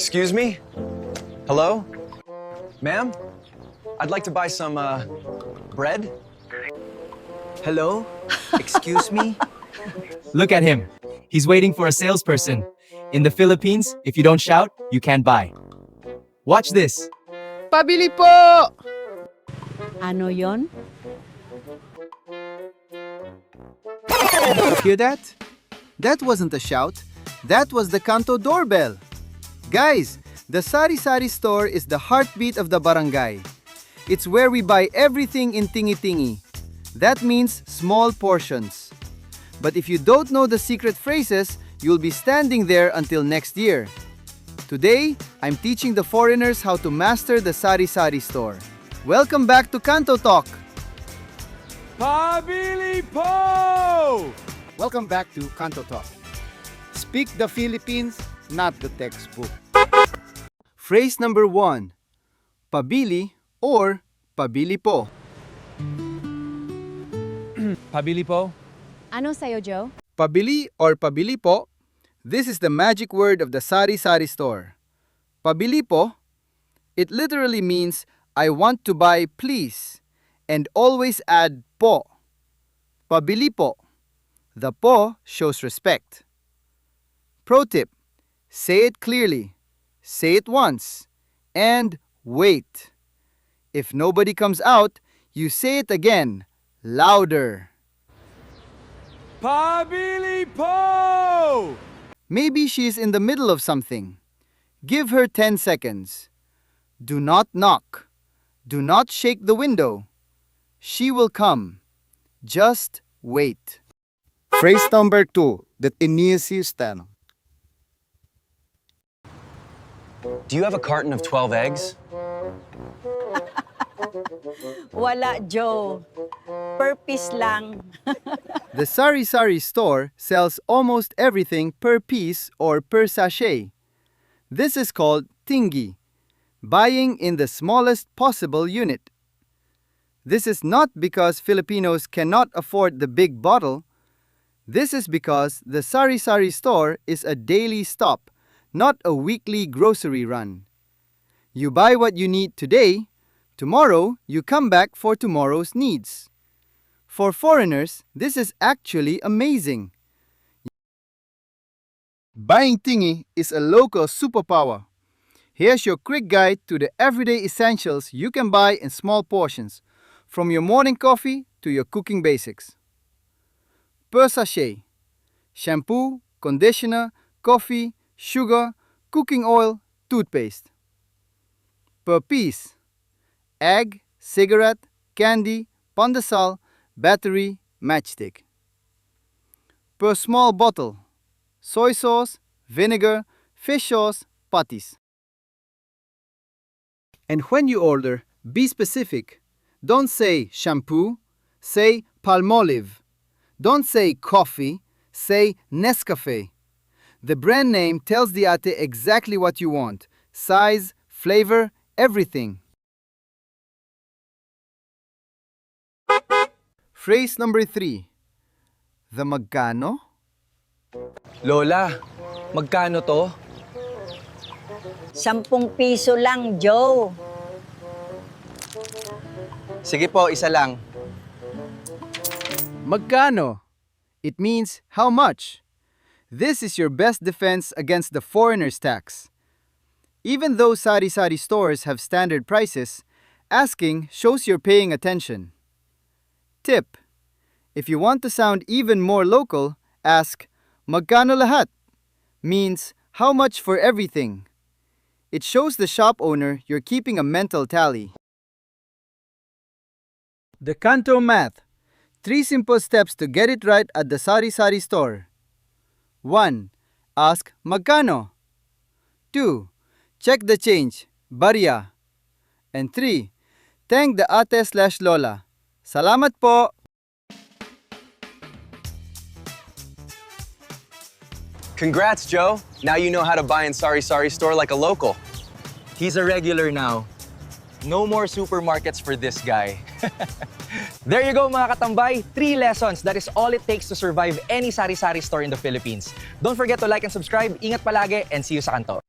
Excuse me? Hello? Ma'am? I'd like to buy some, bread? Hello? Excuse me? Look at him. He's waiting for a salesperson. In the Philippines, if you don't shout, you can't buy. Watch this. Pabili Po! Ano yon? Hear that? That wasn't a shout. That was the Kanto Doorbell. Guys, the Sari-Sari store is the heartbeat of the barangay. It's where we buy everything in Tingi. That means small portions. But if you don't know the secret phrases, you'll be standing there until next year. Today, I'm teaching the foreigners how to master the Sari-Sari store. Welcome back to Kanto Talk. Pabili Po! Welcome back to Kanto Talk. Speak the Philippines, not the textbook. Phrase number 1. Pabili or Pabili Po. Pabili Po? Ano sa'yo, Joe? Pabili or Pabili Po, this is the magic word of the Sari-Sari store. Pabili Po, it literally means I want to buy please, and always add po. Pabili Po. The po shows respect. Pro tip, say it clearly, say it once, and wait. If nobody comes out, you say it again, louder. Pabili Po! Maybe she is in the middle of something. Give her 10 seconds. Do not knock. Do not shake the window. She will come. Just wait. Phrase number 2, the Tingi System. Do you have a carton of 12 eggs? Wala, Joe. Per piece lang. The Sari-Sari store sells almost everything per piece or per sachet. This is called Tingi, buying in the smallest possible unit. This is not because Filipinos cannot afford the big bottle. This is because the Sari-Sari store is a daily stop, not a weekly grocery run. You buy what you need today, tomorrow you come back for tomorrow's needs. For foreigners, this is actually amazing. Buying Tingi is a local superpower. Here's your quick guide to the everyday essentials you can buy in small portions, from your morning coffee to your cooking basics. Per sachet: shampoo, conditioner, coffee, sugar, cooking oil, toothpaste. Per piece: egg, cigarette, candy, pandesal, battery, matchstick. Per small bottle: soy sauce, vinegar, fish sauce, patis. And when you order, be specific. Don't say shampoo, say Palmolive. Don't say coffee, say Nescafe. The brand name tells the ate exactly what you want: size, flavor, everything. Phrase number 3. The Magkano? Lola, magkano to? 10 piso lang, Joe. Sige po, isa lang. Magkano? It means how much. This is your best defense against the foreigner's tax. Even though Sari-Sari stores have standard prices, asking shows you're paying attention. Tip: if you want to sound even more local, ask Magkano lahat? Means how much for everything. It shows the shop owner you're keeping a mental tally. The Kanto Math. 3 simple steps to get it right at the Sari-Sari store. 1. Ask Magkano. 2. Check the change, barya. And 3. Thank the ate/lola. Salamat po! Congrats, Joe. Now you know how to buy in Sari-Sari store like a local. He's a regular now. No more supermarkets for this guy. There you go, mga katambay. 3 lessons. That is all it takes to survive any Sari-Sari store in the Philippines. Don't forget to like and subscribe. Ingat palagi and see you sa kanto.